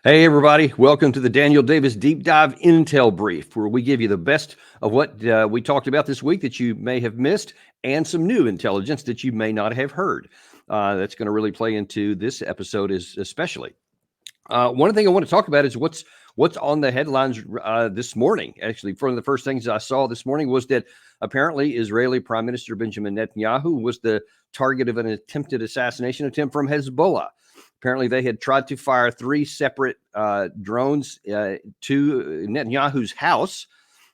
Hey, everybody. Welcome to the Daniel Davis Deep Dive Intel Brief, where we give you the best of what we talked about this week that you may have missed and some new intelligence that you may not have heard. That's going to really play into this episode especially. One thing I want to talk about is what's on the headlines this morning. Actually, one of the first things I saw this morning was that apparently Israeli Prime Minister Benjamin Netanyahu was the target of an attempted assassination attempt from Hezbollah. Apparently, they had tried to fire three separate drones to Netanyahu's house,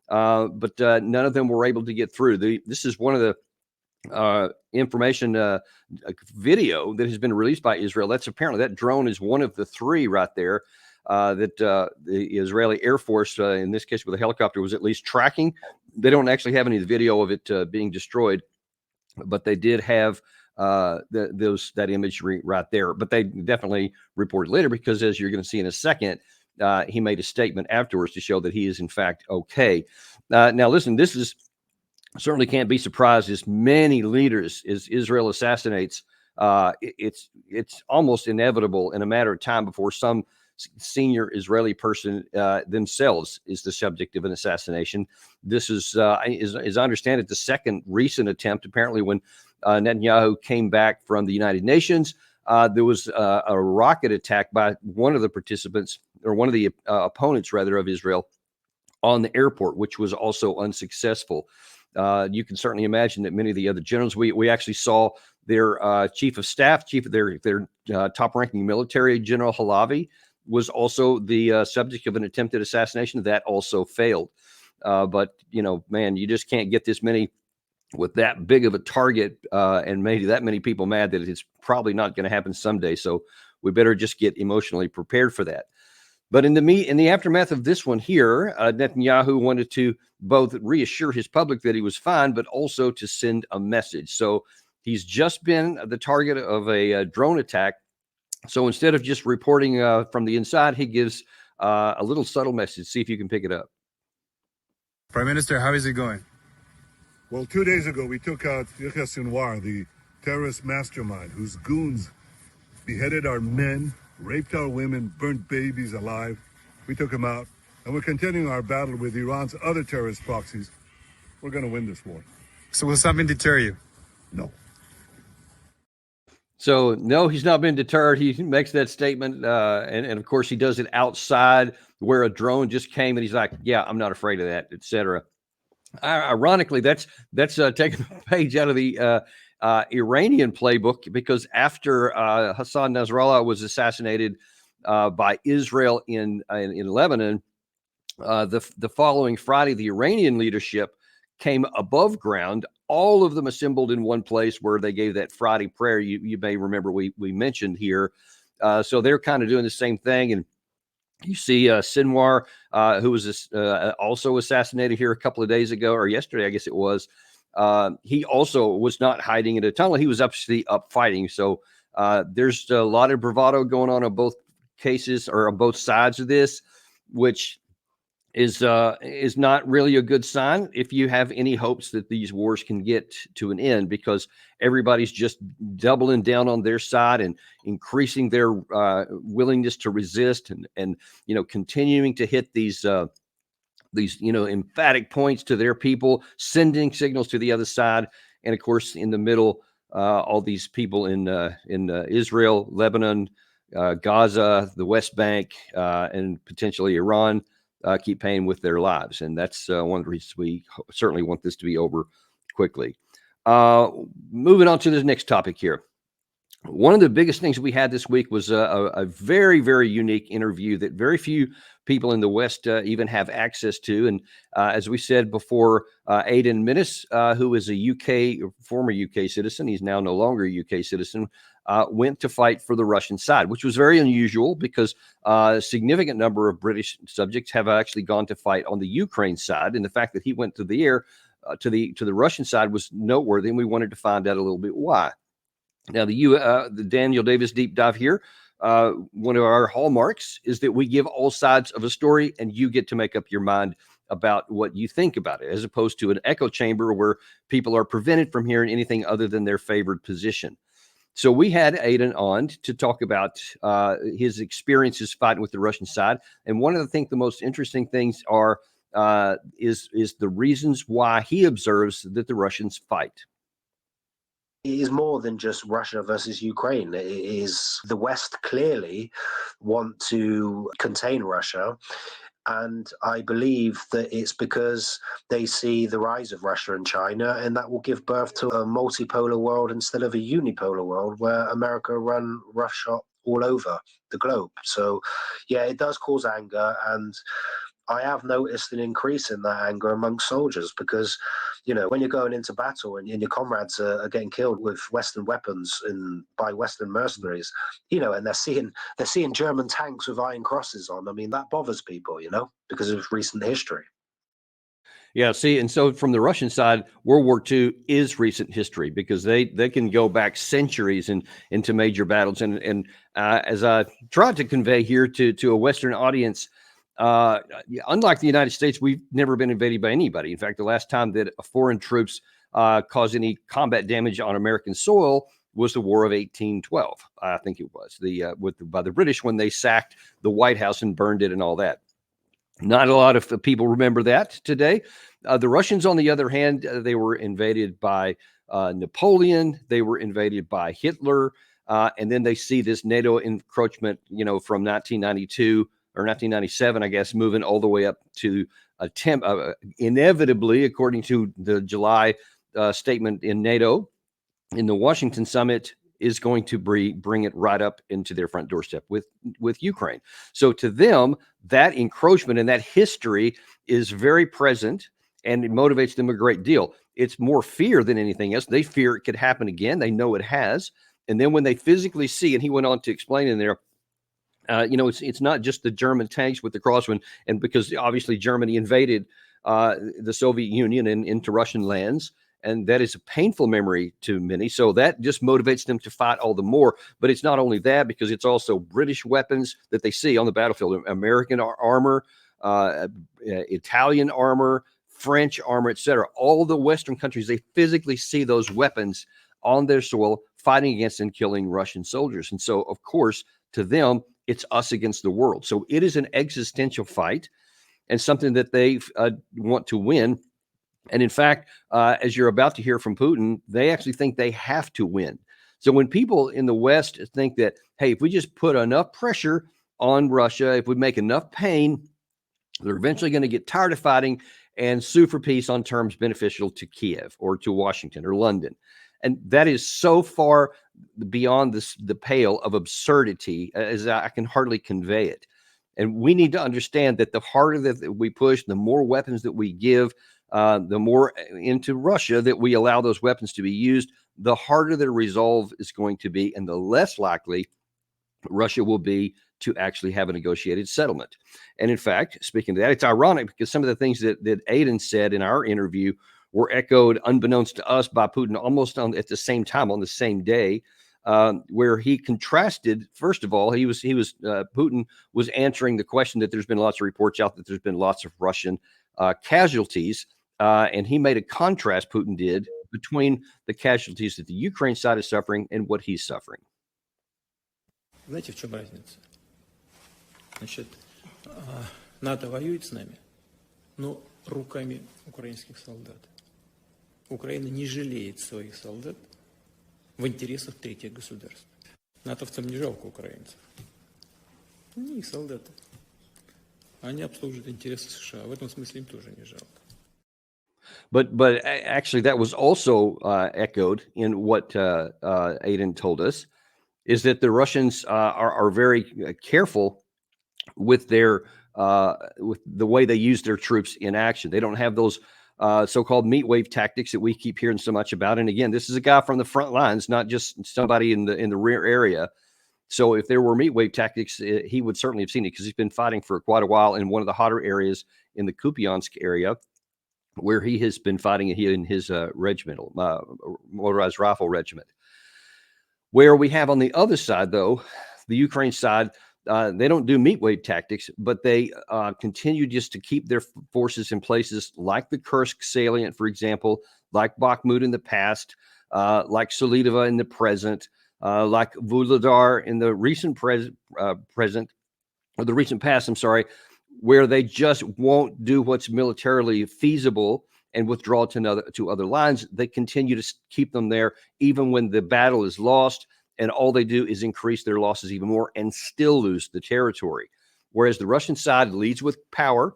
but none of them were able to get through. This is one of the information video that has been released by Israel. That's apparently that drone is one of the three right there that the Israeli Air Force, in this case with a helicopter, was at least tracking. They don't actually have any video of it being destroyed, but they did have that imagery right there. But they definitely reported later because, as you're going to see in a second, he made a statement afterwards to show that he is in fact okay. Now, listen, this is certainly can't be surprised as many leaders as Israel assassinates. It's almost inevitable in a matter of time before some senior Israeli person themselves is the subject of an assassination. This is, as I understand it, the second recent attempt. Apparently, when Netanyahu came back from the United Nations, there was a rocket attack by one of the participants, or one of the opponents, rather, of Israel on the airport, which was also unsuccessful. You can certainly imagine that many of the other generals, we actually saw their chief of staff, their top-ranking military general Halavi, was also the subject of an attempted assassination. That also failed. But, man, you just can't get this many with that big of a target and made that many people mad that it's probably not going to happen someday. So we better just get emotionally prepared for that. But in the aftermath of this one here, Netanyahu wanted to both reassure his public that he was fine, but also to send a message. So he's just been the target of a drone attack. So instead of just reporting from the inside, he gives a little subtle message. See if you can pick it up. Prime Minister, how is it going? Well, 2 days ago, we took out Yahya Sinwar, the terrorist mastermind whose goons beheaded our men, raped our women, burnt babies alive. We took him out, and we're continuing our battle with Iran's other terrorist proxies. We're going to win this war. So will something deter you? No. So, no, he's not been deterred. He makes that statement, and of course, he does it outside where a drone just came, and he's like, yeah, I'm not afraid of that, etc. Ironically, that's taking a page out of the Iranian playbook, because after Hassan Nasrallah was assassinated by Israel in Lebanon, the following Friday, the Iranian leadership came above ground. All of them assembled in one place where they gave that Friday prayer. You may remember we mentioned here. So they're kind of doing the same thing. And you see Sinwar, who was also assassinated here a couple of days ago, or yesterday, I guess it was. He also was not hiding in a tunnel. He was actually up fighting. So there's a lot of bravado going on both cases, or on both sides of this, which is not really a good sign if you have any hopes that these wars can get to an end, because everybody's just doubling down on their side and increasing their willingness to resist, and continuing to hit these emphatic points to their people, sending signals to the other side, and of course in the middle, all these people in Israel, Lebanon, Gaza, the West Bank, and potentially Iran. Keep paying with their lives. And that's one of the reasons we certainly want this to be over quickly. Moving on to the next topic here. One of the biggest things we had this week was a very, very unique interview that very few people in the West even have access to. And as we said before, Aidan Minnis, who is a former UK citizen, he's now no longer a UK citizen, went to fight for the Russian side, which was very unusual because a significant number of British subjects have actually gone to fight on the Ukraine side. And the fact that he went to the air to the Russian side was noteworthy, and we wanted to find out a little bit why. Now, the Daniel Davis Deep Dive here, one of our hallmarks is that we give all sides of a story, and you get to make up your mind about what you think about it, as opposed to an echo chamber where people are prevented from hearing anything other than their favored position. So we had Aidan on to talk about his experiences fighting with the Russian side. And one of the most interesting things is the reasons why he observes that the Russians fight. It is more than just Russia versus Ukraine. It is the West clearly want to contain Russia. And I believe that it's because they see the rise of Russia and China, and that will give birth to a multipolar world instead of a unipolar world where America run roughshod all over the globe. So, yeah, it does cause anger. And I have noticed an increase in that anger amongst soldiers because, when you're going into battle and your comrades are getting killed with Western weapons and by Western mercenaries, and they're seeing German tanks with iron crosses on. I mean, that bothers people, because of recent history. Yeah, see, and so from the Russian side, World War II is recent history because they can go back centuries into major battles. And as I tried to convey here to a Western audience, unlike the United States, we've never been invaded by anybody. In fact, the last time that foreign troops caused any combat damage on American soil was the War of 1812. I think it was by the British when they sacked the White House and burned it and all that. Not a lot of people remember that today. The Russians, on the other hand, they were invaded by Napoleon. They were invaded by Hitler. And then they see this NATO encroachment, from 1992 or 1997, I guess, moving all the way up to inevitably, according to the July statement in NATO, in the Washington summit, is going to bring it right up into their front doorstep with Ukraine. So to them, that encroachment and that history is very present, and it motivates them a great deal. It's more fear than anything else. They fear it could happen again. They know it has. And then when they physically see, and he went on to explain in there, it's not just the German tanks with the crosswind, and because obviously Germany invaded the Soviet Union and into Russian lands, and that is a painful memory to many. So that just motivates them to fight all the more. But it's not only that, because it's also British weapons that they see on the battlefield, American armor, Italian armor, French armor, etc. All the Western countries, they physically see those weapons on their soil fighting against and killing Russian soldiers. And so, of course, to them, it's us against the world. So it is an existential fight and something that they want to win. And in fact, as you're about to hear from Putin, they actually think they have to win. So when people in the West think that, hey, if we just put enough pressure on Russia, if we make enough pain, they're eventually going to get tired of fighting and sue for peace on terms beneficial to Kiev or to Washington or London. And that is so far beyond the pale of absurdity as I can hardly convey it. And we need to understand that the harder that we push, the more weapons that we give, the more into Russia that we allow those weapons to be used, the harder the resolve is going to be, and the less likely Russia will be to actually have a negotiated settlement. And in fact, speaking of that, it's ironic because some of the things that Aidan said in our interview were echoed, unbeknownst to us, by Putin almost at the same time, on the same day, where he contrasted. First of all, Putin was answering the question that there's been lots of reports out that there's been lots of Russian casualties, and he made a contrast, Putin did, between the casualties that the Ukraine side is suffering and what he's suffering. Знаете, в чем разница? Значит, НАТО воюет с нами, но руками украинских солдат. Украина не жалеет своих солдат в интересах третьих государств. Натовцам не жалко украинцев. Они их солдаты. Они обслуживают интересы США. В этом смысле им тоже не жалко. But actually, that was also echoed in what Aidan told us, is that the Russians are very careful with their with the way they use their troops in action. They don't have those so-called meat wave tactics that we keep hearing so much about. And again, this is a guy from the front lines, not just somebody in the rear area. So if there were meat wave tactics, he would certainly have seen it because he's been fighting for quite a while in one of the hotter areas in the Kupiansk area, where he has been fighting in his regimental motorized rifle regiment. Where we have on the other side, though, the Ukraine side, they don't do meat wave tactics, but they continue just to keep their forces in places like the Kursk salient, for example, like Bakhmut in the past, like Solidova in the present, like Vuhledar in the recent the recent past, I'm sorry, where they just won't do what's militarily feasible and withdraw to other lines. They continue to keep them there even when the battle is lost, and all they do is increase their losses even more and still lose the territory. Whereas the Russian side leads with power.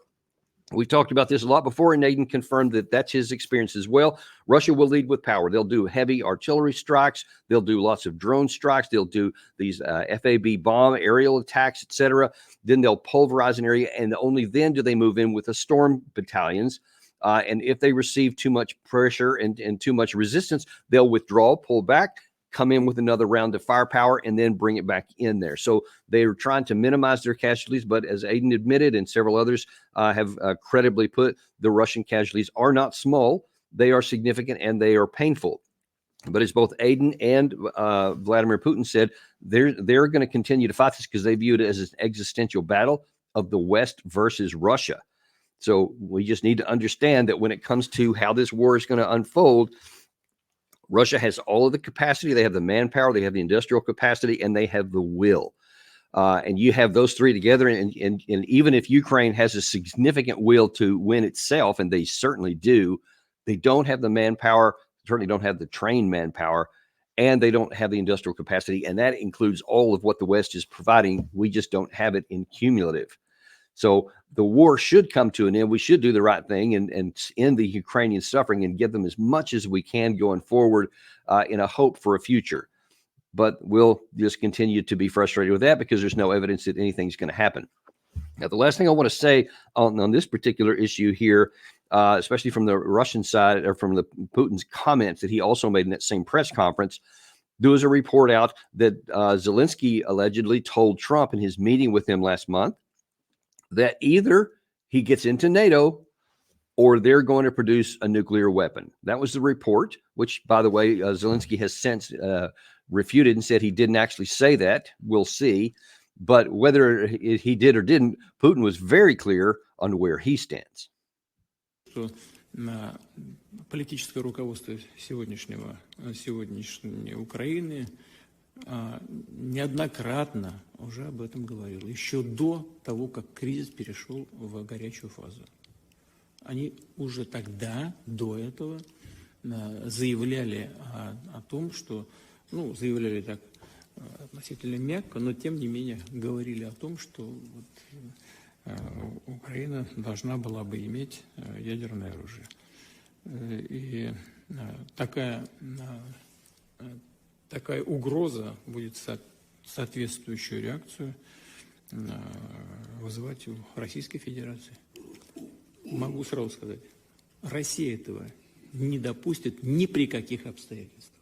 We've talked about this a lot before, and Aiden confirmed that that's his experience as well. Russia will lead with power. They'll do heavy artillery strikes. They'll do lots of drone strikes. They'll do these FAB bomb aerial attacks, etc. Then they'll pulverize an area, and only then do they move in with the storm battalions. And if they receive too much pressure and too much resistance, they'll withdraw, pull back, come in with another round of firepower, and then bring it back in there. So they're trying to minimize their casualties, but as Aiden admitted and several others have credibly put, the Russian casualties are not small. They are significant and they are painful. But as both Aiden and Vladimir Putin said, they're going to continue to fight this because they view it as an existential battle of the West versus Russia. So we just need to understand that when it comes to how this war is going to unfold, Russia has all of the capacity. They have the manpower, they have the industrial capacity, and they have the will. And you have those three together. And even if Ukraine has a significant will to win itself, and they certainly do, they don't have the manpower, certainly don't have the trained manpower, and they don't have the industrial capacity. And that includes all of what the West is providing. We just don't have it in cumulative. So the war should come to an end. We should do the right thing and end the Ukrainian suffering and give them as much as we can going forward in a hope for a future. But we'll just continue to be frustrated with that because there's no evidence that anything's going to happen. Now, the last thing I want to say on this particular issue here, especially from the Russian side or from the Putin's comments that he also made in that same press conference, there was a report out that Zelensky allegedly told Trump in his meeting with him last month that either he gets into NATO or they're going to produce a nuclear weapon. That was the report, which, by the way, Zelensky has since refuted and said he didn't actually say that. We'll see. But whether he did or didn't, Putin was very clear on where he stands. Что политическое руководство сегодняшней Украины неоднократно уже об этом говорил, еще до того, как кризис перешел в горячую фазу. Они уже тогда, до этого, заявляли о том, что, заявляли так относительно мягко, но тем не менее говорили о том, что Украина должна была бы иметь ядерное оружие. И такая угроза будет соответствующую реакцию вызывать у Российской Федерации. Могу сразу сказать, Россия этого не допустит ни при каких обстоятельствах.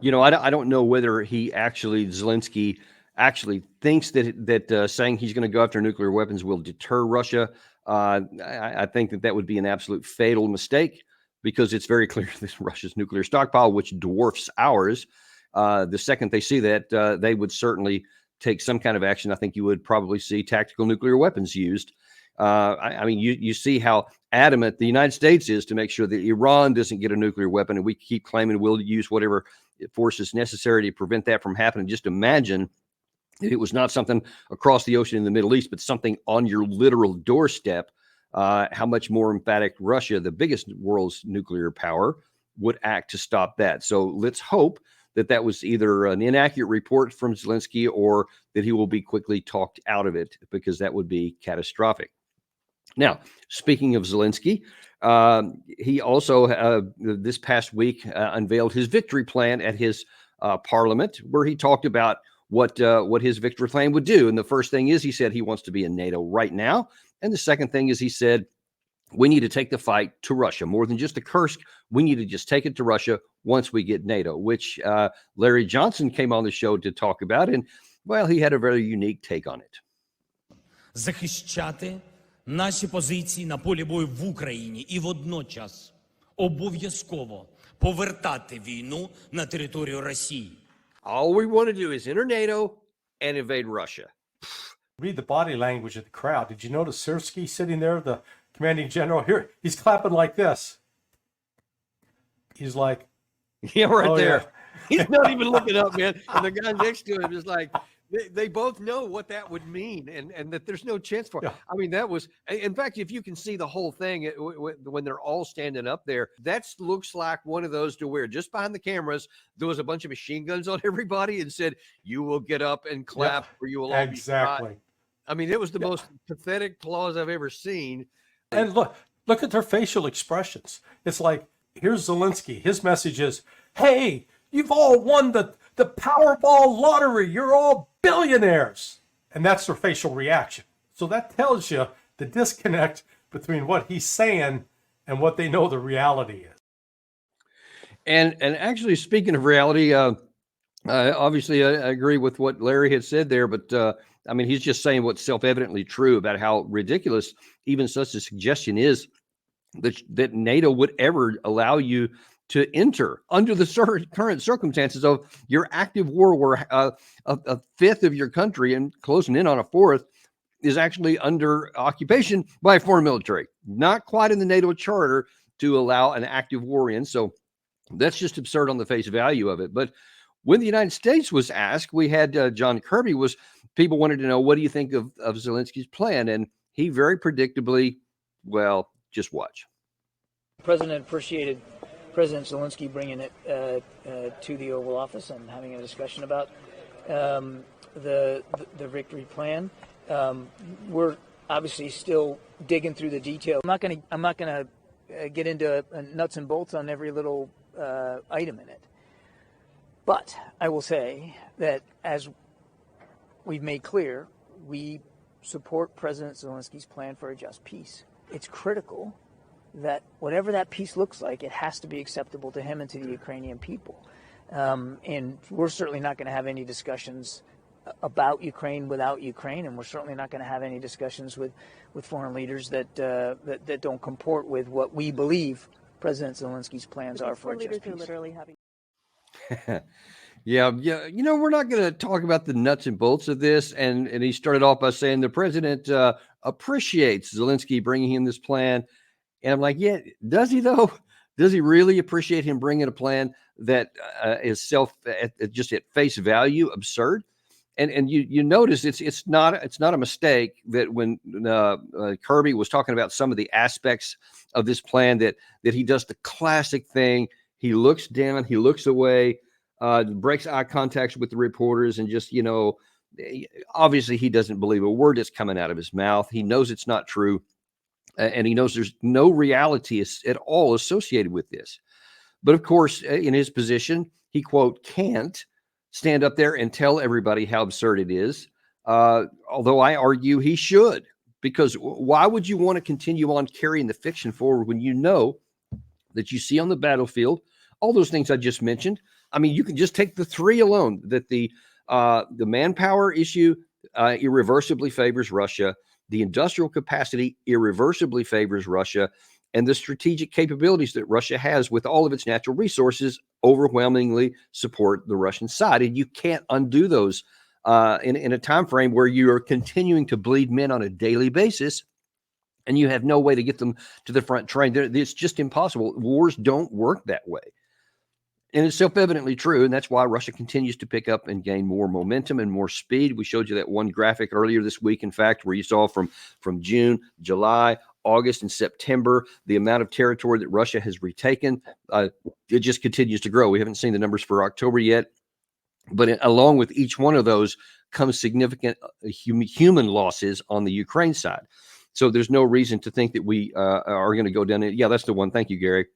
I don't know whether Zelensky actually thinks that saying he's going to go after nuclear weapons will deter Russia. I think that would be an absolute fatal mistake because it's very clear that Russia's nuclear stockpile, which dwarfs ours, the second they see that, they would certainly take some kind of action. I think you would probably see tactical nuclear weapons used. You see how adamant the United States is to make sure that Iran doesn't get a nuclear weapon, and we keep claiming we'll use whatever force is necessary to prevent that from happening. Just imagine if it was not something across the ocean in the Middle East, but something on your literal doorstep, how much more emphatic Russia, the biggest world's nuclear power, would act to stop that. So let's hope that was either an inaccurate report from Zelensky or that he will be quickly talked out of it, because that would be catastrophic. Now, speaking of Zelensky, he also this past week unveiled his victory plan at his parliament, where he talked about what his victory plan would do. And the first thing is, he said he wants to be in NATO right now. And the second thing is, he said, we need to take the fight to Russia. More than just to Kursk, we need to just take it to Russia once we get NATO, which Larry Johnson came on the show to talk about. And, well, he had a very unique take on it. Захищати наші позиції на полі бою в Україні і водночас обов'язково повертати війну на територію Росії. All we want to do is enter NATO and invade Russia. Read the body language of the crowd. Did you notice Syrski sitting there, the commanding general? Here, he's clapping like this. He's like, Yeah, right there. Yeah. He's not even looking up, man. And the guy next to him is like, they both know what that would mean, and that there's no chance for it. Yeah. I mean, that was, in fact, if you can see the whole thing when they're all standing up there, that looks like one of those to where just behind the cameras, there was a bunch of machine guns on everybody and said, you will get up and clap or you will all be shot. Exactly. I mean, it was the most pathetic applause I've ever seen. And look at their facial expressions. It's like, here's Zelensky. His message is, hey, you've all won the Powerball lottery. You're all billionaires. And that's their facial reaction. So that tells you the disconnect between what he's saying and what they know the reality is. And actually, speaking of reality, obviously, I agree with what Larry had said there, but I mean, he's just saying what's self-evidently true about how ridiculous even such a suggestion is that NATO would ever allow you to enter under the current circumstances of your active war, where a fifth of your country and closing in on a fourth is actually under occupation by a foreign military. Not quite in the NATO charter to allow an active war in. So that's just absurd on the face value of it. But when the United States was asked, we had John Kirby people wanted to know, what do you think of Zelensky's plan? And he very predictably, well, just watch. The president appreciated President Zelensky bringing it to the Oval Office and having a discussion about the victory plan. We're obviously still digging through the details. I'm not gonna get into nuts and bolts on every little item in it. But I will say that, as we've made clear, we support President Zelensky's plan for a just peace. It's critical that whatever that peace looks like, it has to be acceptable to him and to the Ukrainian people. And we're certainly not going to have any discussions about Ukraine without Ukraine, and we're certainly not going to have any discussions with foreign leaders that don't comport with what we believe President Zelensky's plans are for a just peace. Literally having. Yeah. You know, we're not going to talk about the nuts and bolts of this. And he started off by saying the president appreciates Zelensky bringing in this plan. And I'm like, yeah, does he though? Does he really appreciate him bringing a plan that is just at face value absurd? And you notice it's not a mistake that when Kirby was talking about some of the aspects of this plan that he does the classic thing. He looks down, he looks away, breaks eye contact with the reporters, and just, obviously he doesn't believe a word that's coming out of his mouth. He knows it's not true, and he knows there's no reality at all associated with this. But of course, in his position, he, quote, can't stand up there and tell everybody how absurd it is, although I argue he should, because why would you want to continue on carrying the fiction forward when you know that you see on the battlefield all those things I just mentioned? I mean, you can just take the three alone, that the manpower issue irreversibly favors Russia, the industrial capacity irreversibly favors Russia, and the strategic capabilities that Russia has with all of its natural resources overwhelmingly support the Russian side. And you can't undo those in a time frame where you are continuing to bleed men on a daily basis, and you have no way to get them to the front train. It's just impossible. Wars don't work that way. And it's self-evidently true, and that's why Russia continues to pick up and gain more momentum and more speed. We showed you that one graphic earlier this week, in fact, where you saw from June, July, August, and September, the amount of territory that Russia has retaken. It just continues to grow. We haven't seen the numbers for October yet, but along with each one of those comes significant human losses on the Ukraine side. So there's no reason to think that we are going to go down. Yeah, that's the one. Thank you, Gary.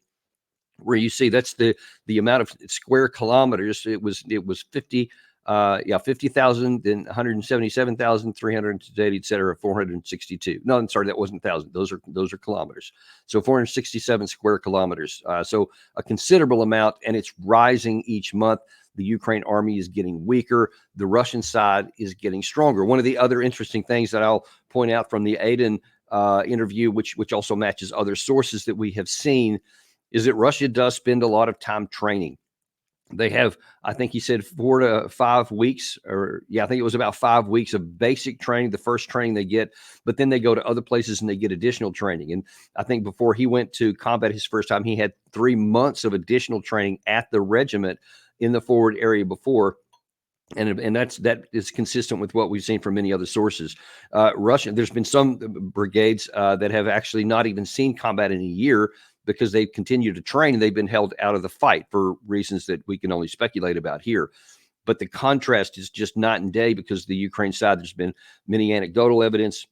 Where you see that's the amount of square kilometers. It was 50,000, then 177,300 today, et cetera, 462. No, I'm sorry, that wasn't 1,000. Those are kilometers. So 467 square kilometers. So a considerable amount, and it's rising each month. The Ukraine army is getting weaker. The Russian side is getting stronger. One of the other interesting things that I'll point out from the Aiden interview, which also matches other sources that we have seen, is that Russia does spend a lot of time training. They have, I think he said 4 to 5 weeks, I think it was about 5 weeks of basic training, the first training they get, but then they go to other places and they get additional training. And I think before he went to combat his first time, he had 3 months of additional training at the regiment in the forward area before. And that is consistent with what we've seen from many other sources. Russia, there's been some brigades that have actually not even seen combat in a year because they've continued to train and they've been held out of the fight for reasons that we can only speculate about here. But the contrast is just night and day, because the Ukraine side, there's been many anecdotal evidence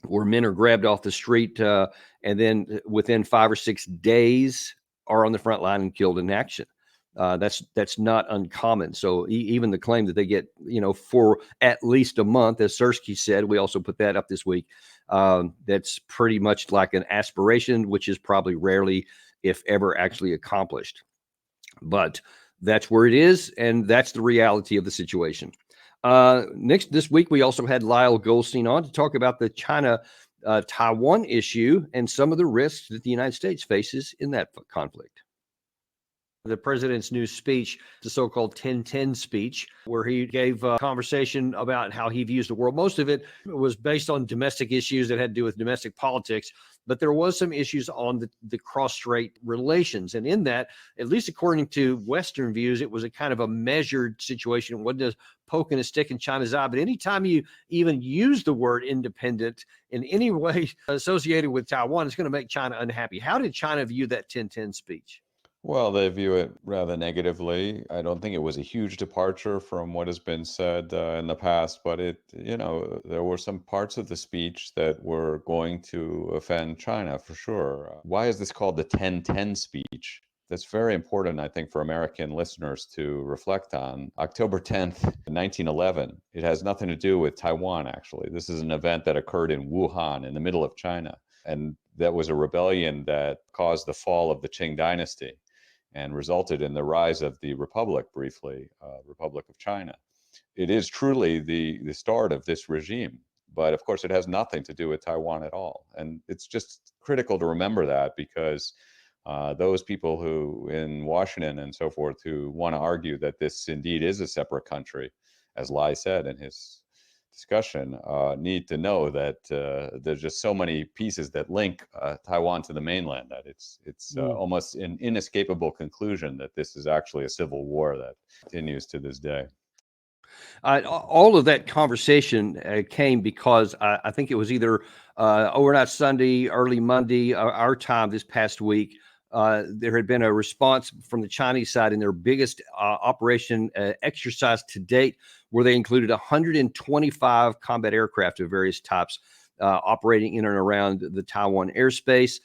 where men are grabbed off the street and then within 5 or 6 days are on the front line and killed in action. That's not uncommon. So even the claim that they get, for at least a month, as Sersky said, we also put that up this week. That's pretty much like an aspiration, which is probably rarely, if ever, actually accomplished. But that's where it is, and that's the reality of the situation. This week, we also had Lyle Goldstein on to talk about the China-Taiwan issue and some of the risks that the United States faces in that conflict. The president's new speech, the so-called 10-10 speech, where he gave a conversation about how he views the world. Most of it was based on domestic issues that had to do with domestic politics, but there was some issues on the cross-strait relations. And in that, at least according to Western views, it was a kind of a measured situation. It wasn't a poke and a stick in China's eye. But anytime you even use the word independent in any way associated with Taiwan, it's going to make China unhappy. How did China view that 10-10 speech? Well, they view it rather negatively. I don't think it was a huge departure from what has been said in the past, but there were some parts of the speech that were going to offend China for sure. Why is this called the 10-10 speech? That's very important, I think, for American listeners to reflect on. October 10th, 1911, it has nothing to do with Taiwan, actually. This is an event that occurred in Wuhan in the middle of China. And that was a rebellion that caused the fall of the Qing dynasty and resulted in the rise of the Republic, briefly, Republic of China. It is truly the start of this regime, but of course it has nothing to do with Taiwan at all. And it's just critical to remember that, because those people who in Washington and so forth who want to argue that this indeed is a separate country, as Lai said in his discussion, need to know that there's just so many pieces that link Taiwan to the mainland that it's almost an inescapable conclusion that this is actually a civil war that continues to this day. All of that conversation came because I think it was either overnight Sunday, early Monday, our time this past week. There had been a response from the Chinese side in their biggest operation exercise to date, where they included 125 combat aircraft of various types operating in and around the Taiwan airspace.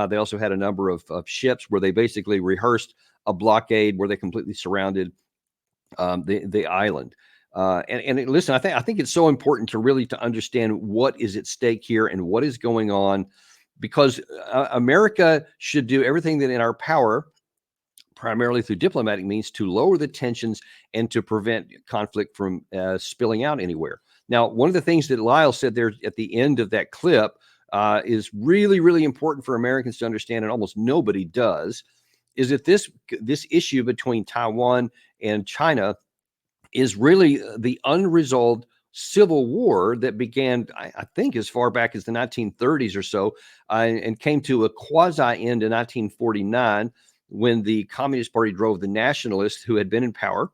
They also had a number of ships where they basically rehearsed a blockade where they completely surrounded the island. And listen, I think it's so important to really to understand what is at stake here and what is going on, because America should do everything that in our power, primarily through diplomatic means, to lower the tensions and to prevent conflict from spilling out anywhere. Now, one of the things that Lyle said there at the end of that clip is really, really important for Americans to understand, and almost nobody does, is that this issue between Taiwan and China is really the unresolved civil war that began, I think, as far back as the 1930s or so, and came to a quasi-end in 1949 when the Communist Party drove the nationalists who had been in power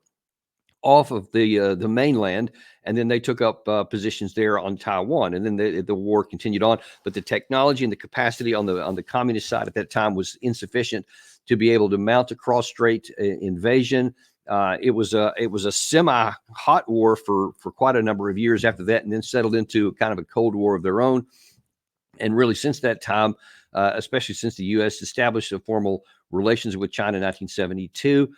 off of the mainland, and then they took up positions there on Taiwan, and then the war continued on. But the technology and the capacity on the communist side at that time was insufficient to be able to mount a cross-strait invasion. It was a semi-hot war for quite a number of years after that, and then settled into kind of a Cold War of their own. And really, since that time, especially since the U.S. established a formal relations with China in 1972,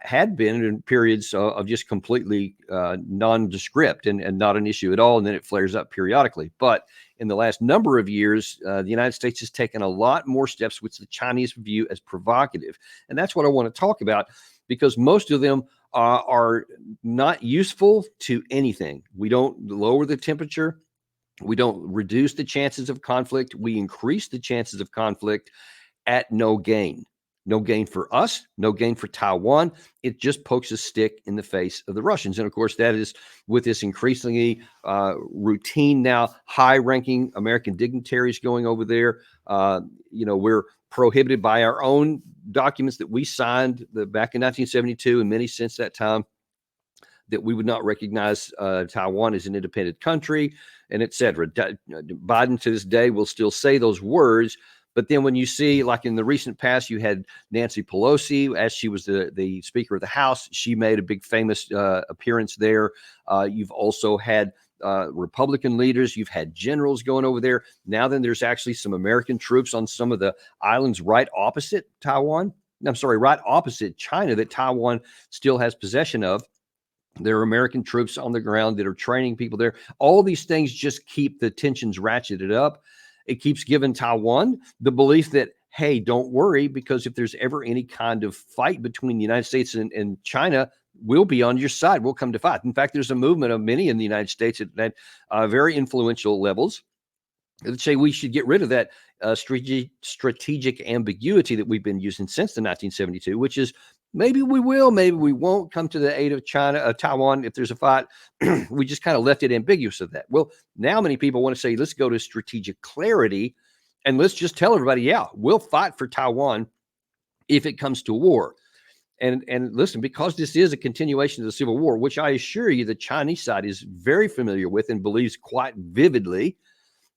had been in periods of just completely nondescript and not an issue at all. And then it flares up periodically. But in the last number of years, the United States has taken a lot more steps which the Chinese view as provocative. And that's what I want to talk about, because most of them are not useful to anything. We don't lower the temperature. We don't reduce the chances of conflict. We increase the chances of conflict at no gain. No gain for us, no gain for Taiwan. It just pokes a stick in the face of the Russians. And of course, that is with this increasingly routine now, high-ranking American dignitaries going over there. We're prohibited by our own documents that we signed back in 1972 and many since that time, that we would not recognize Taiwan as an independent country, and et cetera. Biden to this day will still say those words, but then when you see, like in the recent past, you had Nancy Pelosi, as she was the Speaker of the House, she made a big famous appearance there. You've also had Republican leaders, you've had generals going over there. Now then there's actually some American troops on some of the islands right opposite China that Taiwan still has possession of. There are American troops on the ground that are training people there. All these things just keep the tensions ratcheted up. It keeps giving Taiwan the belief that, hey, don't worry, because if there's ever any kind of fight between the United States and China, we'll be on your side. We'll come to fight. In fact, there's a movement of many in the United States at very influential levels that say we should get rid of that strategic ambiguity that we've been using since the 1972, which is maybe we will, maybe we won't come to the aid of Taiwan if there's a fight. We just kind of left it ambiguous of that. Well, now many people want to say, let's go to strategic clarity and let's just tell everybody, yeah, we'll fight for Taiwan if it comes to war. And listen, because this is a continuation of the Civil War, which I assure you the Chinese side is very familiar with and believes quite vividly,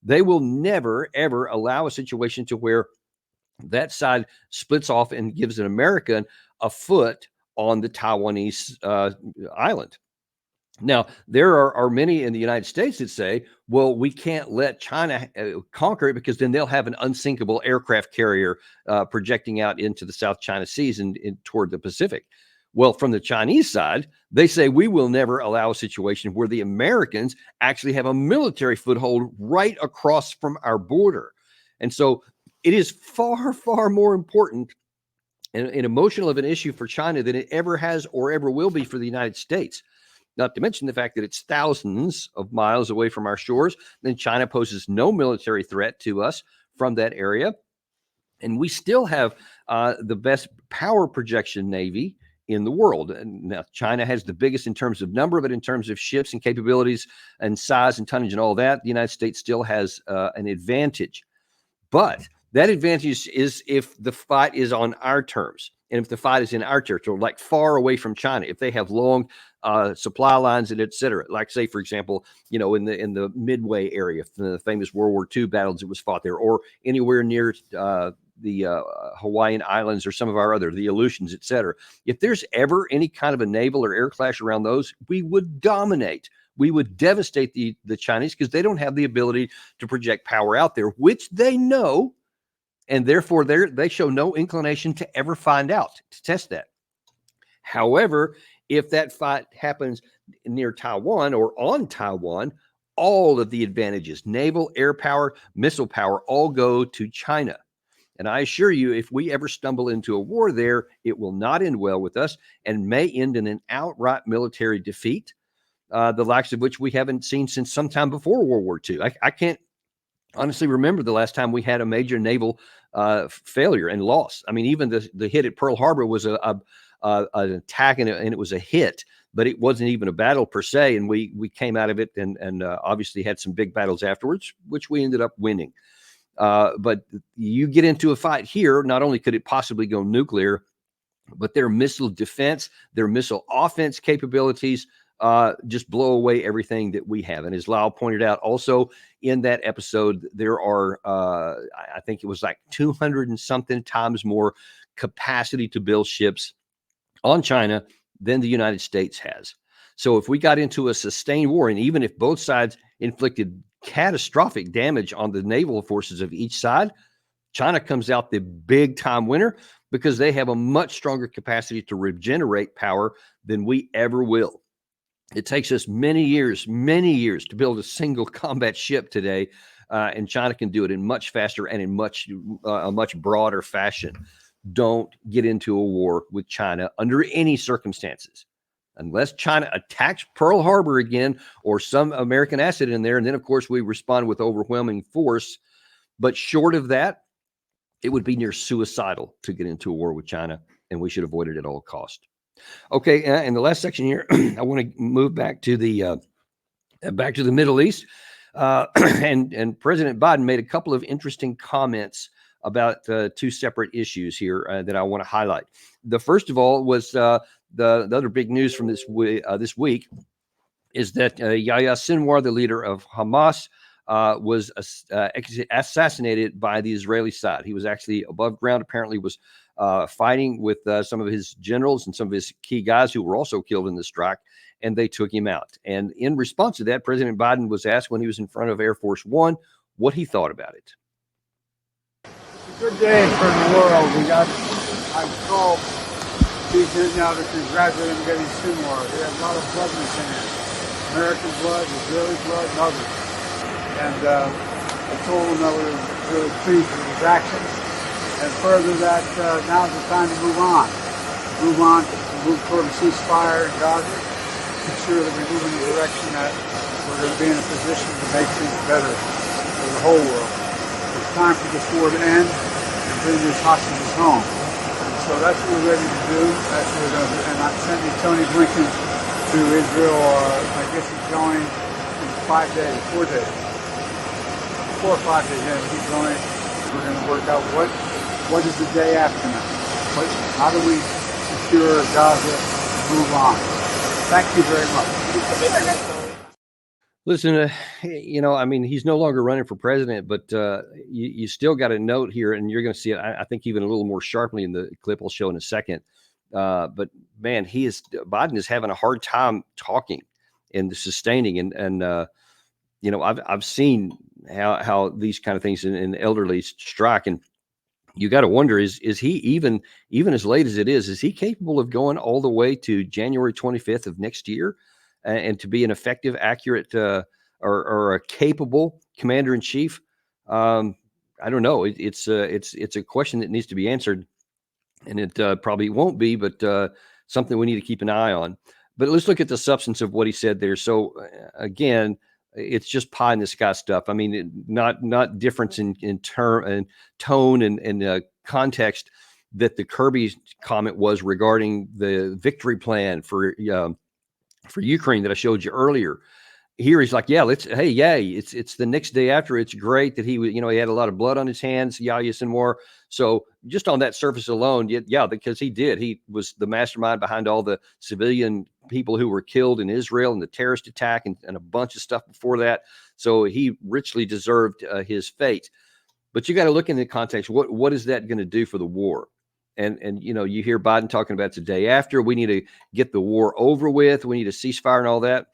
they will never, ever allow a situation to where that side splits off and gives an American a foot on the Taiwanese island. Now, there are many in the United States that say, well, we can't let China conquer it because then they'll have an unsinkable aircraft carrier projecting out into the South China Seas and toward the Pacific. Well, from the Chinese side, they say we will never allow a situation where the Americans actually have a military foothold right across from our border. And so it is far, far more important and emotional of an issue for China than it ever has or ever will be for the United States. Not to mention the fact that it's thousands of miles away from our shores. Then China poses no military threat to us from that area. And we still have the best power projection Navy in the world. And now China has the biggest in terms of number, but in terms of ships and capabilities and size and tonnage and all that, the United States still has an advantage. But that advantage is if the fight is on our terms and if the fight is in our territory, like far away from China, if they have long supply lines and et cetera, like say, for example, in the Midway area, the famous World War II battles that was fought there, or anywhere near the Hawaiian Islands or some of our other, the Aleutians, et cetera. If there's ever any kind of a naval or air clash around those, we would dominate. We would devastate the Chinese because they don't have the ability to project power out there, which they know. And therefore, they show no inclination to ever find out, to test that. However, if that fight happens near Taiwan or on Taiwan, all of the advantages, naval, air power, missile power, all go to China. And I assure you, if we ever stumble into a war there, it will not end well with us and may end in an outright military defeat, the likes of which we haven't seen since sometime before World War II. I can't honestly remember the last time we had a major naval failure and loss. I mean, even the hit at Pearl Harbor was an attack and it was a hit, but it wasn't even a battle per se. And we came out of it and obviously had some big battles afterwards, which we ended up winning. But you get into a fight here, not only could it possibly go nuclear, but their missile defense, their missile offense capabilities just blow away everything that we have. And as Lyle pointed out, also in that episode, there are, I think it was like 200 and something times more capacity to build ships on China than the United States has. So if we got into a sustained war, and even if both sides inflicted catastrophic damage on the naval forces of each side, China comes out the big time winner because they have a much stronger capacity to regenerate power than we ever will. It takes us many years to build a single combat ship today, and China can do it in much faster and in a much broader fashion. Don't get into a war with China under any circumstances, unless China attacks Pearl Harbor again or some American asset in there. And then, of course, we respond with overwhelming force. But short of that, It would be near suicidal to get into a war with China, and we should avoid it at all costs. Okay, in the last section here, I want to move back to the Middle East, and President Biden made a couple of interesting comments about two separate issues here that I want to highlight. The first of all was the other big news from this week is that Yahya Sinwar, the leader of Hamas, was assassinated by the Israeli side. He was actually above ground, apparently was fighting with some of his generals and some of his key guys who were also killed in the strike, and they took him out. And in response to that, President Biden was asked when he was in front of Air Force One what he thought about it. Good day for the world. I'm called these in now to congratulate him getting Sinwar. He had a lot of blood in his hands. American blood, Israeli blood, and others. And I told him that we were really pleased with his actions. And further that now's the time to move on. Move toward a ceasefire in Gaza. Ensure that we move in the direction that we're going to be in a position to make things better for the whole world. It's time for this war to end and bring these hostages home. And so that's what we're ready to do. That's what we're going to do. And I'm sending Tony Blinken to Israel. I guess he's going in 4 days. 4 or 5 days. Yeah, he's going. We're going to work out what is the day after now. How do we secure Gaza and move on? Thank you very much. Listen, I mean, he's no longer running for president, but you still got a note here, and you're going to see it, I think, even a little more sharply in the clip I'll show in a second. But man, Biden is having a hard time talking and sustaining, and I've seen how these kind of things in elderly strike, and you got to wonder, is he even as late as it is he capable of going all the way to January 25th of next year? And to be an effective, accurate, or a capable commander in chief, I don't know. It's a question that needs to be answered, and it probably won't be, but something we need to keep an eye on. But let's look at the substance of what he said there. So again, it's just pie in the sky stuff. I mean, not difference in term and tone and context that the Kirby comment was regarding the victory plan for Ukraine that I showed you earlier. Here he's like, it's the next day after. It's great that he had a lot of blood on his hands, Yahya Sinwar. So just on that surface alone, because he was the mastermind behind all the civilian people who were killed in Israel and the terrorist attack and a bunch of stuff before that. So he richly deserved his fate. But you got to look in the context. What is that going to do for the war? And you hear Biden talking about the day after. We need to get the war over with. We need a ceasefire and all that.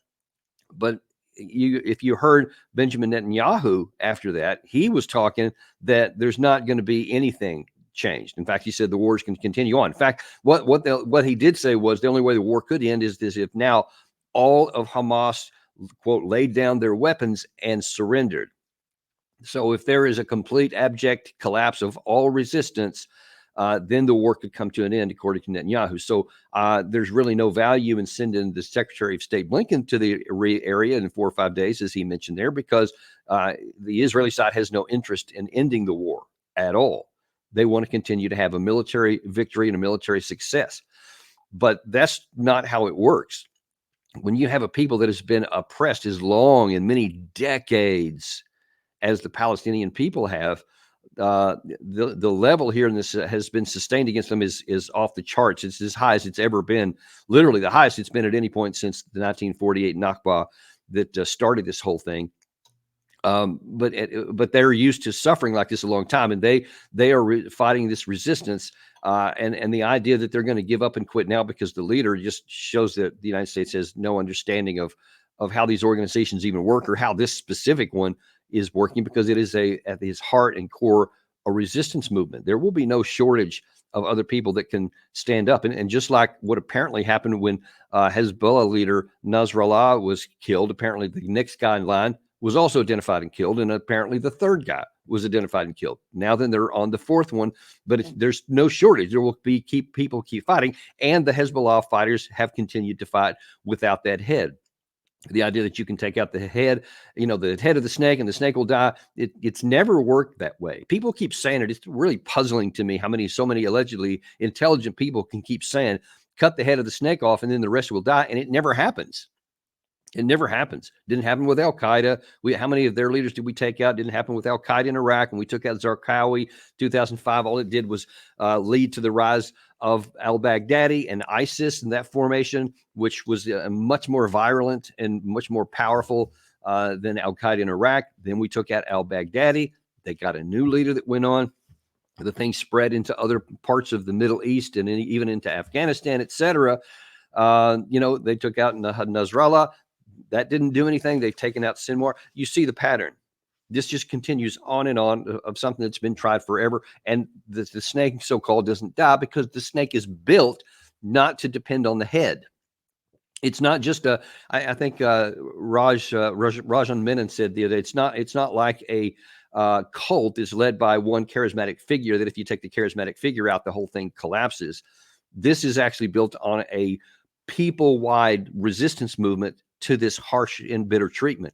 But if you heard Benjamin Netanyahu after that, he was talking that there's not going to be anything changed. In fact, he said the war is going to continue on. In fact, what he did say was the only way the war could end is if now all of Hamas, quote, laid down their weapons and surrendered. So if there is a complete abject collapse of all resistance, then the war could come to an end, according to Netanyahu. So there's really no value in sending the Secretary of State Blinken to the area in 4 or 5 days, as he mentioned there, because the Israeli side has no interest in ending the war at all. They want to continue to have a military victory and a military success. But that's not how it works. When you have a people that has been oppressed as long and many decades as the Palestinian people have, the level here in this has been sustained against them is off the charts. It's as high as it's ever been, literally the highest it's been at any point since the 1948 Nakba that started this whole thing. But they're used to suffering like this a long time, and they are fighting this resistance. And the idea that they're going to give up and quit now because the leader just shows that the United States has no understanding of how these organizations even work or how this specific one is working, because it is at its heart and core a resistance movement. There will be no shortage of other people that can stand up. And just like what apparently happened when Hezbollah leader Nasrallah was killed, apparently the next guy in line was also identified and killed, and apparently the third guy was identified and killed. Now then they're on the fourth one, but there's no shortage. There will be people keep fighting, and the Hezbollah fighters have continued to fight without that head. The idea that you can take out the head, the head of the snake and the snake will die. It's never worked that way. People keep saying it. It's really puzzling to me how so many allegedly intelligent people can keep saying, cut the head of the snake off and then the rest will die. And it never happens. It never happens. Didn't happen with Al-Qaeda. How many of their leaders did we take out? Didn't happen with Al-Qaeda in Iraq. When we took out Zarqawi 2005, all it did was lead to the rise of al-Baghdadi and ISIS and that formation, which was much more virulent and much more powerful than Al-Qaeda in Iraq. Then we took out al-Baghdadi. They got a new leader that went on. The thing spread into other parts of the Middle East and even into Afghanistan, et cetera. They took out Nasrallah. That didn't do anything. They've taken out Sinwar. You see the pattern. This just continues on and on of something that's been tried forever. And the snake, so-called, doesn't die because the snake is built not to depend on the head. It's not just I think Rajan Menon said the other day, it's not like a cult is led by one charismatic figure that if you take the charismatic figure out, the whole thing collapses. This is actually built on a people-wide resistance movement to this harsh and bitter treatment.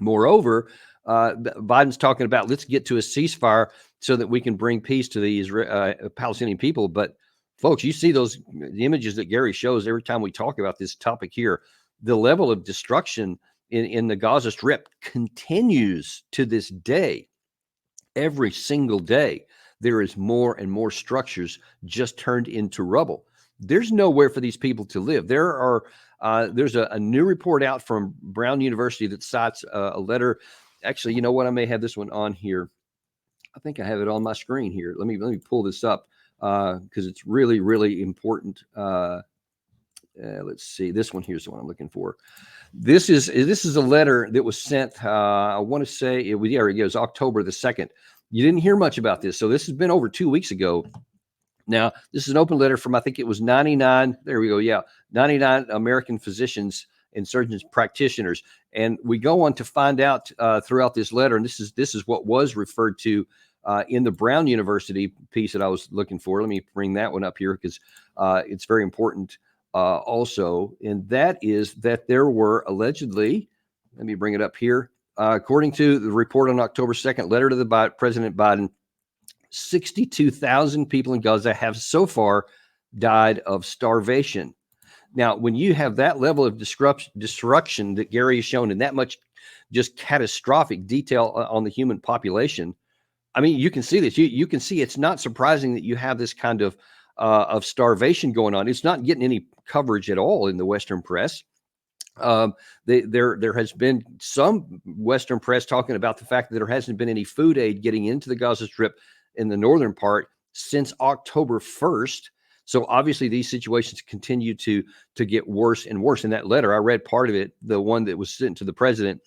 Moreover, Biden's talking about let's get to a ceasefire so that we can bring peace to the Palestinian people. But folks, you see the images that Gary shows every time we talk about this topic here. The level of destruction in the Gaza Strip continues to this day. Every single day, there is more and more structures just turned into rubble. There's nowhere for these people to live. There's a new report out from Brown University that cites a letter. Actually, you know what? I may have this one on here. I think I have it on my screen here. Let me pull this up because it's really, really important. Let's see. This one here's the one I'm looking for. This is a letter that was sent. I want to say it was, there it goes, October the 2nd. You didn't hear much about this. So this has been over 2 weeks ago. Now, this is an open letter from, I think it was 99. There we go. Yeah. 99 American physicians and surgeons practitioners. And we go on to find out throughout this letter, and this is what was referred to in the Brown University piece that I was looking for. Let me bring that one up here because it's very important also. And that is that there were allegedly, let me bring it up here. According to the report on October 2nd, letter to the President Biden, 62,000 people in Gaza have so far died of starvation. Now, when you have that level of destruction that Gary has shown in that much just catastrophic detail on the human population, I mean, you can see this. You can see it's not surprising that you have this kind of starvation going on. It's not getting any coverage at all in the Western press. There has been some Western press talking about the fact that there hasn't been any food aid getting into the Gaza Strip in the northern part since October 1st. So obviously these situations continue to get worse and worse. In that letter, I read part of it, the one that was sent to the president.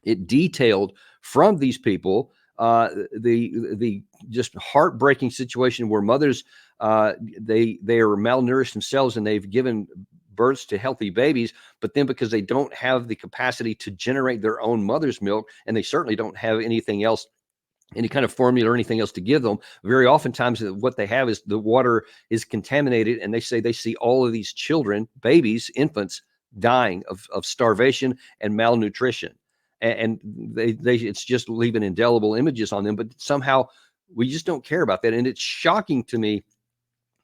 It detailed from these people the just heartbreaking situation where mothers they are malnourished themselves and they've given births to healthy babies, but then because they don't have the capacity to generate their own mother's milk, and they certainly don't have anything else, any kind of formula or anything else to give them, very oftentimes what they have is the water is contaminated, and they say they see all of these children, babies, infants dying of starvation and malnutrition, and they it's just leaving indelible images on them. But somehow we just don't care about that, and it's shocking to me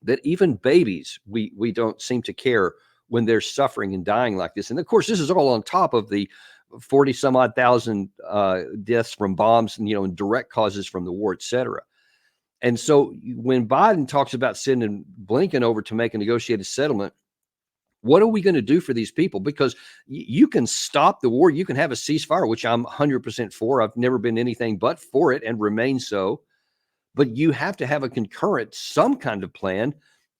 that even babies we don't seem to care when they're suffering and dying like this. And of course, this is all on top of the 40 some odd thousand deaths from bombs and, and direct causes from the war, et cetera. And so when Biden talks about sending Blinken over to make a negotiated settlement, what are we going to do for these people? Because you can stop the war. You can have a ceasefire, which I'm 100% for. I've never been anything but for it and remain so. But you have to have a concurrent, some kind of plan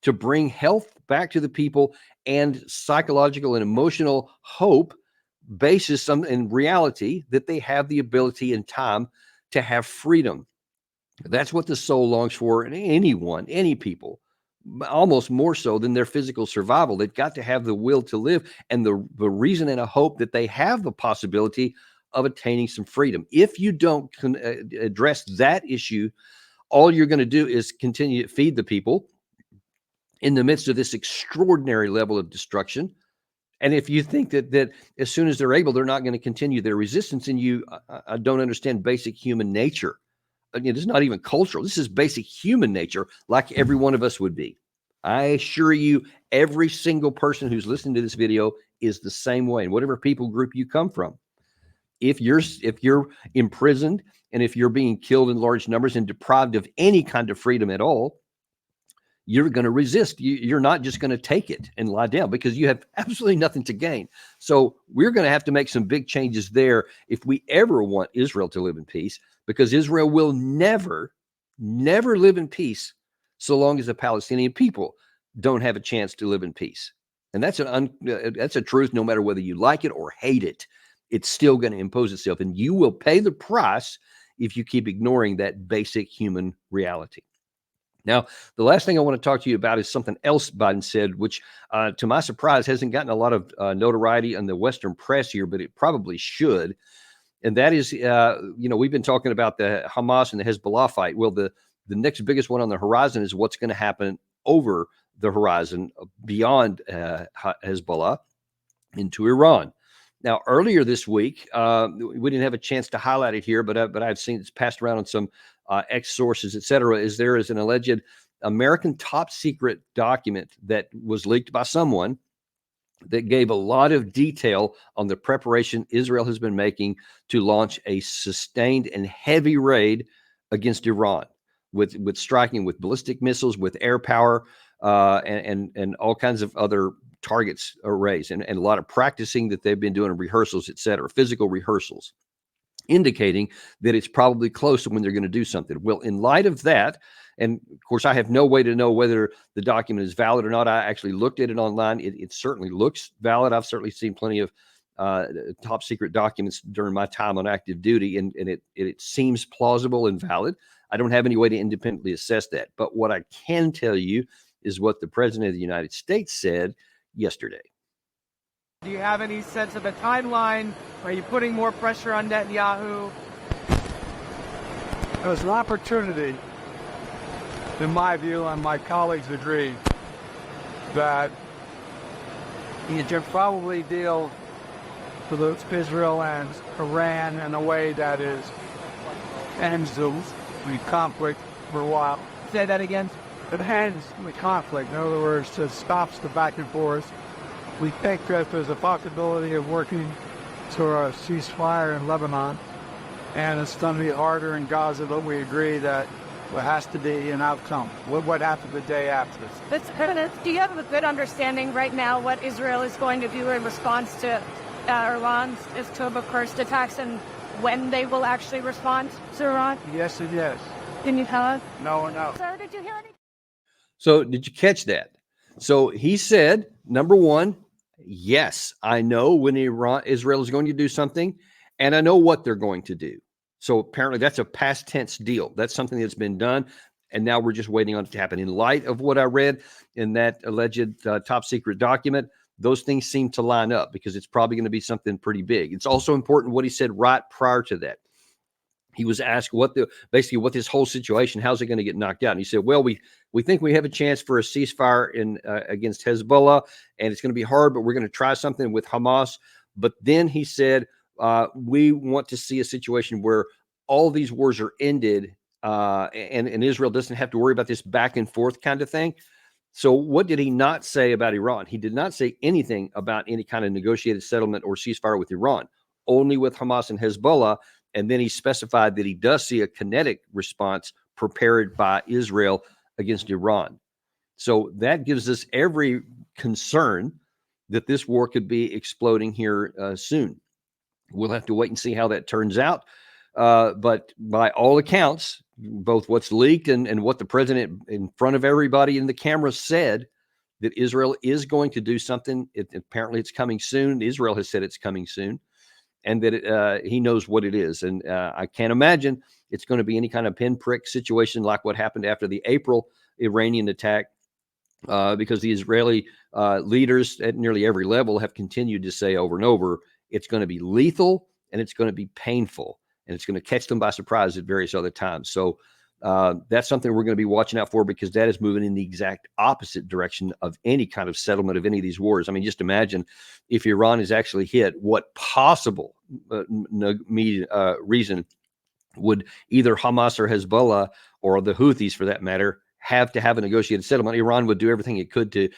to bring health back to the people and psychological and emotional hope basis in reality that they have the ability and time to have freedom. That's what the soul longs for in anyone, any people, almost more so than their physical survival. They've got to have the will to live and the reason and a hope that they have the possibility of attaining some freedom. If you don't address that issue, all you're going to do is continue to feed the people in the midst of this extraordinary level of destruction. And if you think that as soon as they're able, they're not going to continue their resistance, and I don't understand basic human nature. Again, it's not even cultural. This is basic human nature, like every one of us would be. I assure you, every single person who's listening to this video is the same way, in whatever people group you come from. If you're imprisoned and if you're being killed in large numbers and deprived of any kind of freedom at all, you're going to resist. You're not just going to take it and lie down, because you have absolutely nothing to gain. So we're going to have to make some big changes there if we ever want Israel to live in peace, because Israel will never live in peace so long as the Palestinian people don't have a chance to live in peace. And that's a truth, no matter whether you like it or hate it. It's still going to impose itself, and you will pay the price if you keep ignoring that basic human reality. Now, the last thing I want to talk to you about is something else Biden said, which, to my surprise, hasn't gotten a lot of notoriety in the Western press here, but it probably should. And that is, we've been talking about the Hamas and the Hezbollah fight. Well, the next biggest one on the horizon is what's going to happen over the horizon beyond Hezbollah into Iran. Now, earlier this week, we didn't have a chance to highlight it here, but I've seen it's passed around on some X sources, et cetera. There is an alleged American top secret document that was leaked by someone that gave a lot of detail on the preparation Israel has been making to launch a sustained and heavy raid against Iran, with striking with ballistic missiles, with air power, and all kinds of other targets arrays, and a lot of practicing that they've been doing, rehearsals, et cetera, physical rehearsals, indicating that it's probably close to when they're going to do something. Well, in light of that, and of course, I have no way to know whether the document is valid or not. I actually looked at it online. It certainly looks valid. I've certainly seen plenty of top secret documents during my time on active duty, and it seems plausible and valid. I don't have any way to independently assess that. But what I can tell you is what the President of the United States said yesterday. Do you have any sense of a timeline? Are you putting more pressure on Netanyahu? It was an opportunity, in my view, and my colleagues agree, that you should probably deal with Israel and Iran in a way that ends the conflict for a while. Say that again. It ends the conflict. In other words, it stops the back and forth. We think that there's a possibility of working to a ceasefire in Lebanon, and it's going to be harder in Gaza, but we agree that there has to be an outcome. What happens the day after? Do you have a good understanding right now what Israel is going to do in response to Iran's October 1st attacks, and when they will actually respond to Iran? Yes and yes. Can you tell us? No and no. Sir, did you hear anything? So did you catch that? So he said, number one, yes, I know when Israel is going to do something, and I know what they're going to do. So apparently that's a past tense deal. That's something that's been done, and now we're just waiting on it to happen. In light of what I read in that alleged top secret document, those things seem to line up, because it's probably going to be something pretty big. It's also important what he said right prior to that. He was asked what this whole situation, how's it going to get knocked out? And he said, well, we think we have a chance for a ceasefire against Hezbollah, and it's going to be hard, but we're going to try something with Hamas. But then he said, we want to see a situation where all these wars are ended, and Israel doesn't have to worry about this back and forth kind of thing. So what did he not say about Iran? He did not say anything about any kind of negotiated settlement or ceasefire with Iran, only with Hamas and Hezbollah. And then he specified that he does see a kinetic response prepared by Israel against Iran. So that gives us every concern that this war could be exploding here soon. We'll have to wait and see how that turns out. But by all accounts, both what's leaked and what the president in front of everybody in the camera said, that Israel is going to do something. Apparently it's coming soon. Israel has said it's coming soon. And that he knows what it is. And I can't imagine it's going to be any kind of pinprick situation like what happened after the April Iranian attack, because the Israeli leaders at nearly every level have continued to say over and over, it's going to be lethal and it's going to be painful, and it's going to catch them by surprise at various other times. So That's something we're going to be watching out for, because that is moving in the exact opposite direction of any kind of settlement of any of these wars. I mean, just imagine if Iran is actually hit, what possible reason would either Hamas or Hezbollah, or the Houthis for that matter, have to have a negotiated settlement. Iran would do everything it could to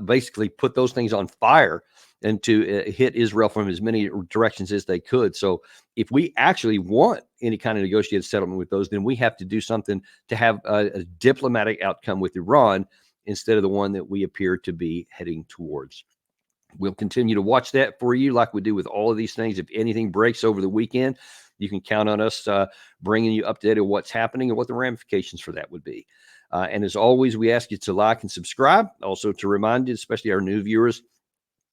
basically put those things on fire and to hit Israel from as many directions as they could. So if we actually want any kind of negotiated settlement with those, then we have to do something to have a diplomatic outcome with Iran instead of the one that we appear to be heading towards. We'll continue to watch that for you like we do with all of these things. If anything breaks over the weekend, you can count on us bringing you updated on what's happening and what the ramifications for that would be. And as always, we ask you to like and subscribe. Also to remind you, especially our new viewers,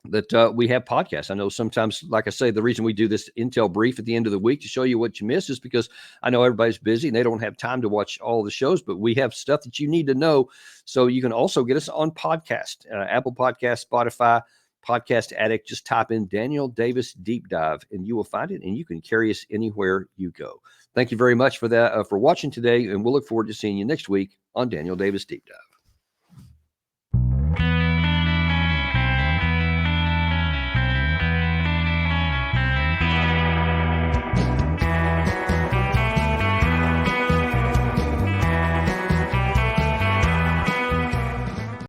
that we have podcasts. I know sometimes, like I say, the reason we do this Intel brief at the end of the week to show you what you miss is because I know everybody's busy and they don't have time to watch all the shows, but we have stuff that you need to know. So you can also get us on podcast, Apple Podcast, Spotify, Podcast Addict. Just type in Daniel Davis Deep Dive and you will find it, and you can carry us anywhere you go. Thank you very much for that, for watching today, and we'll look forward to seeing you next week on Daniel Davis Deep Dive.